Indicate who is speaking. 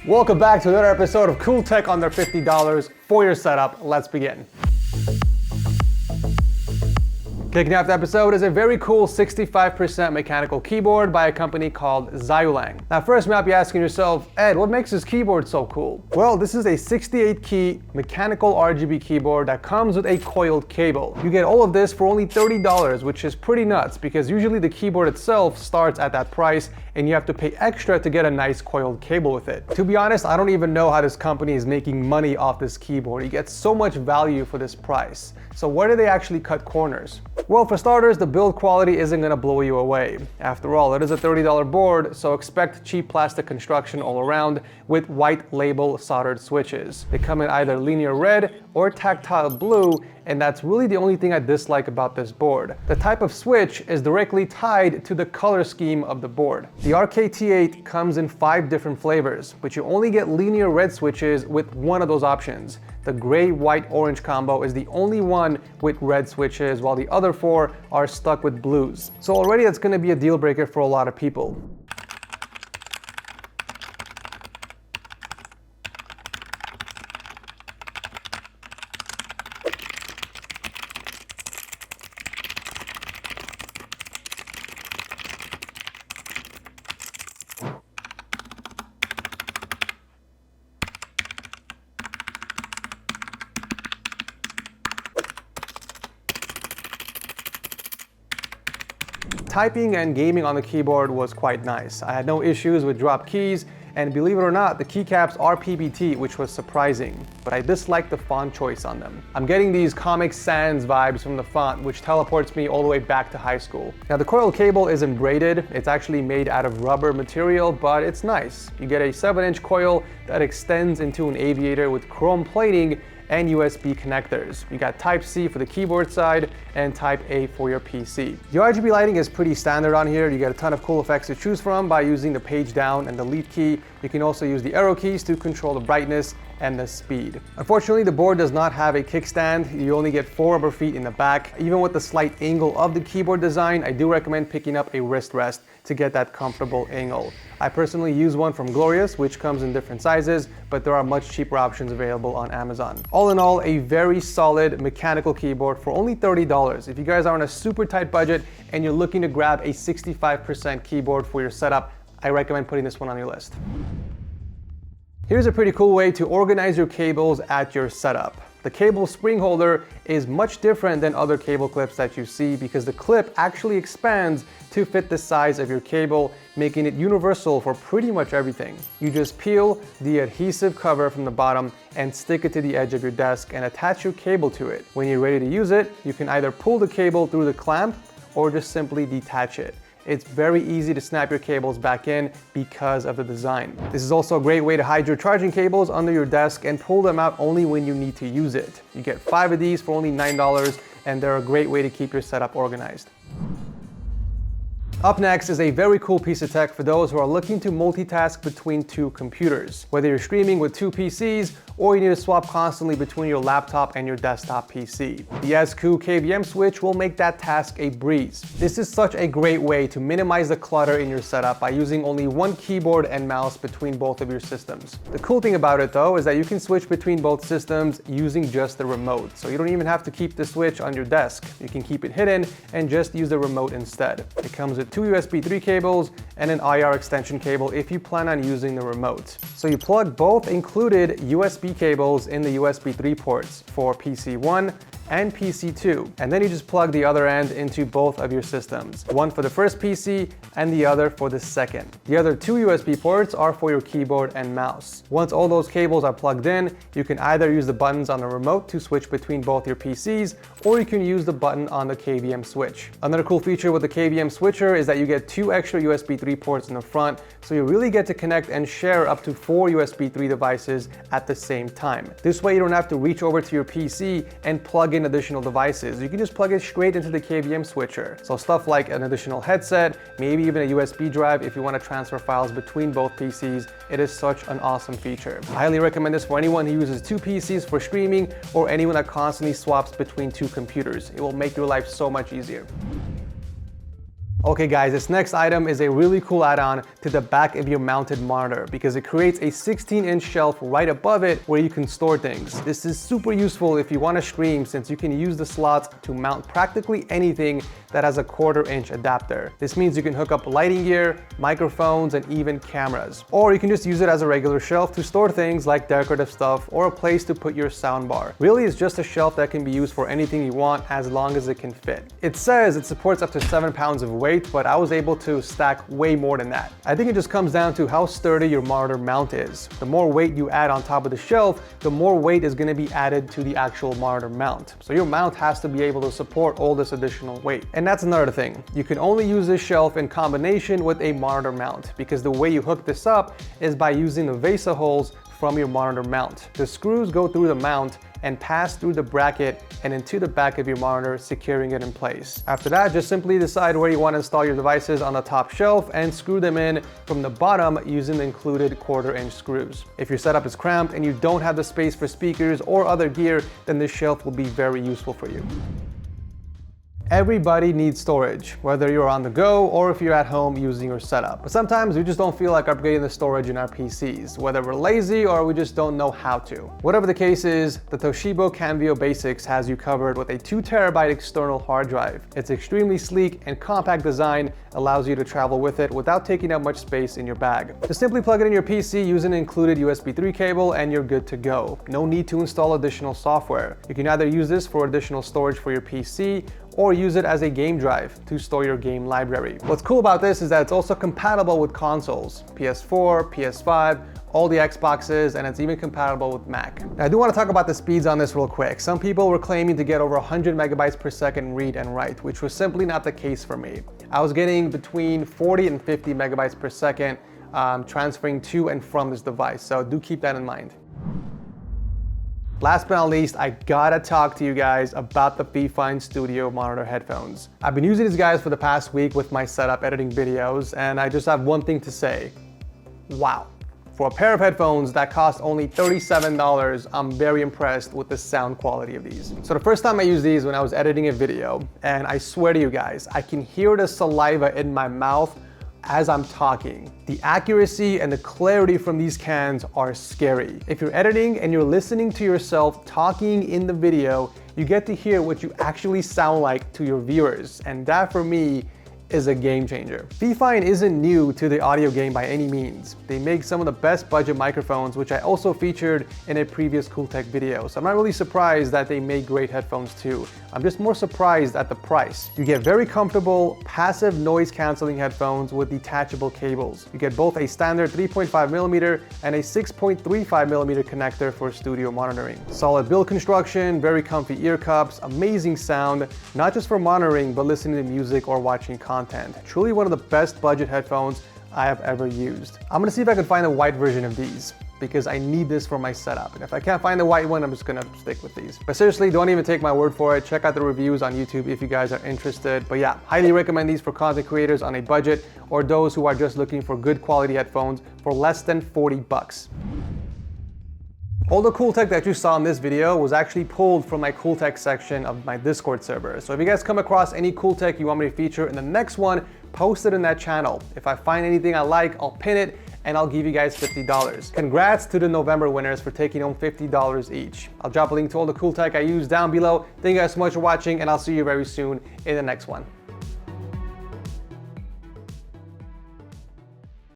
Speaker 1: Welcome back to another episode of Cool Tech under $50 for your setup. Let's begin. Kicking off the episode is a very cool 65% mechanical keyboard by a company called Xiaolang. Now first you might be asking yourself, Ed, what makes this keyboard so cool? Well, this is a 68 key mechanical RGB keyboard that comes with a coiled cable. You get all of this for only $30, which is pretty nuts because usually the keyboard itself starts at that price and you have to pay extra to get a nice coiled cable with it. To be honest, I don't even know how this company is making money off this keyboard. You get so much value for this price. So where do they actually cut corners? Well, for starters, the build quality isn't going to blow you away. After all, it is a $30 board, so expect cheap plastic construction all around with white label soldered switches. They come in either linear red or tactile blue, and that's really the only thing I dislike about this board. The type of switch is directly tied to the color scheme of the board. The RKT8 comes in 5 different flavors, but you only get linear red switches with one of those options. The gray, white, orange combo is the only one with red switches, while the other 4 are stuck with blues. So already that's going to be a deal breaker for a lot of people. Typing and gaming on the keyboard was quite nice. I had no issues with drop keys, and believe it or not, the keycaps are PBT, which was surprising, but I dislike the font choice on them. I'm getting these Comic Sans vibes from the font, which teleports me all the way back to high school. Now the coil cable isn't braided, it's actually made out of rubber material, but it's nice. You get a 7-inch coil that extends into an aviator with chrome plating and USB connectors. You got Type-C for the keyboard side and Type-A for your PC. The RGB lighting is pretty standard on here. You get a ton of cool effects to choose from by using the page down and delete key. You can also use the arrow keys to control the brightness and the speed. Unfortunately, the board does not have a kickstand. You only get 4 rubber feet in the back. Even with the slight angle of the keyboard design, I do recommend picking up a wrist rest to get that comfortable angle. I personally use one from Glorious, which comes in different sizes, but there are much cheaper options available on Amazon. All in all, a very solid mechanical keyboard for only $30. If you guys are on a super tight budget and you're looking to grab a 65% keyboard for your setup, I recommend putting this one on your list. Here's a pretty cool way to organize your cables at your setup. The cable spring holder is much different than other cable clips that you see because the clip actually expands to fit the size of your cable, making it universal for pretty much everything. You just peel the adhesive cover from the bottom and stick it to the edge of your desk and attach your cable to it. When you're ready to use it, you can either pull the cable through the clamp or just simply detach it. It's very easy to snap your cables back in because of the design. This is also a great way to hide your charging cables under your desk and pull them out only when you need to use it. You get 5 of these for only $9, and they're a great way to keep your setup organized. Up next is a very cool piece of tech for those who are looking to multitask between 2 computers. Whether you're streaming with 2 PCs or you need to swap constantly between your laptop and your desktop PC. The Ezcoo KVM Switch will make that task a breeze. This is such a great way to minimize the clutter in your setup by using only one keyboard and mouse between both of your systems. The cool thing about it though is that you can switch between both systems using just the remote. So you don't even have to keep the switch on your desk. You can keep it hidden and just use the remote instead. It comes with 2 USB 3 cables and an IR extension cable if you plan on using the remote. So you plug both included USB cables in the USB 3 ports for PC 1 and PC 2, and then you just plug the other end into both of your systems, one for the first PC and the other for the second. The other 2 USB ports are for your keyboard and mouse. Once all those cables are plugged in, you can either use the buttons on the remote to switch between both your PCs, or you can use the button on the KVM switch. Another cool feature with the KVM switcher is that you get 2 extra USB 3 ports in the front, so you really get to connect and share up to 4 USB 3 devices at the same time. This way you don't have to reach over to your PC and plug in additional devices. You can just plug it straight into the KVM switcher. So stuff like an additional headset, maybe even a USB drive if you want to transfer files between both PCs. It is such an awesome feature. I highly recommend this for anyone who uses 2 PCs for streaming or anyone that constantly swaps between 2 computers. It will make your life so much easier. Okay guys, this next item is a really cool add-on to the back of your mounted monitor because it creates a 16-inch shelf right above it where you can store things. This is super useful if you want to stream since you can use the slots to mount practically anything that has a 1/4-inch adapter. This means you can hook up lighting gear, microphones, and even cameras. Or you can just use it as a regular shelf to store things like decorative stuff or a place to put your soundbar. Really, it's just a shelf that can be used for anything you want as long as it can fit. It says it supports up to 7 pounds of weight, but I was able to stack way more than that. I think it just comes down to how sturdy your monitor mount is. The more weight you add on top of the shelf, the more weight is going to be added to the actual monitor mount. So your mount has to be able to support all this additional weight. And that's another thing. You can only use this shelf in combination with a monitor mount because the way you hook this up is by using the VESA holes from your monitor mount. The screws go through the mount and pass through the bracket and into the back of your monitor, securing it in place. After that, just simply decide where you want to install your devices on the top shelf and screw them in from the bottom using the included 1/4-inch screws. If your setup is cramped and you don't have the space for speakers or other gear, then this shelf will be very useful for you. Everybody needs storage, whether you're on the go or if you're at home using your setup. But sometimes we just don't feel like upgrading the storage in our PCs, whether we're lazy or we just don't know how to. Whatever the case is, the Toshiba Canvio Basics has you covered with a 2 TB external hard drive. Its extremely sleek and compact design allows you to travel with it without taking up much space in your bag. Just simply plug it in your PC using an included USB 3 cable and you're good to go. No need to install additional software. You can either use this for additional storage for your PC or use it as a game drive to store your game library. What's cool about this is that it's also compatible with consoles, PS4, PS5, all the Xboxes, and it's even compatible with Mac. Now, I do want to talk about the speeds on this real quick. Some people were claiming to get over 100 megabytes per second read and write, which was simply not the case for me. I was getting between 40 and 50 megabytes per second transferring to and from this device, so do keep that in mind. Last but not least, I gotta talk to you guys about the FIFINE Studio monitor headphones. I've been using these guys for the past week with my setup editing videos, and I just have one thing to say. Wow. For a pair of headphones that cost only $37, I'm very impressed with the sound quality of these. So the first time I used these when I was editing a video, and I swear to you guys, I can hear the saliva in my mouth as I'm talking. The accuracy and the clarity from these cans are scary. If you're editing and you're listening to yourself talking in the video, you get to hear what you actually sound like to your viewers. And that for me is a game changer. FIFINE isn't new to the audio game by any means. They make some of the best budget microphones, which I also featured in a previous Cooltech video. So I'm not really surprised that they make great headphones too. I'm just more surprised at the price. You get very comfortable, passive noise canceling headphones with detachable cables. You get both a standard 3.5mm and a 6.35mm connector for studio monitoring. Solid build construction, very comfy ear cups, amazing sound, not just for monitoring, but listening to music or watching content. Truly one of the best budget headphones I have ever used. I'm gonna see if I can find a white version of these because I need this for my setup. And if I can't find the white one, I'm just gonna stick with these. But seriously, don't even take my word for it. Check out the reviews on YouTube if you guys are interested. But yeah, highly recommend these for content creators on a budget or those who are just looking for good quality headphones for less than 40 bucks. All the Cooltech that you saw in this video was actually pulled from my Cooltech section of my Discord server. So if you guys come across any Cooltech you want me to feature in the next one, post it in that channel. If I find anything I like, I'll pin it and I'll give you guys $50. Congrats to the November winners for taking home $50 each. I'll drop a link to all the Cooltech I use down below. Thank you guys so much for watching and I'll see you very soon in the next one.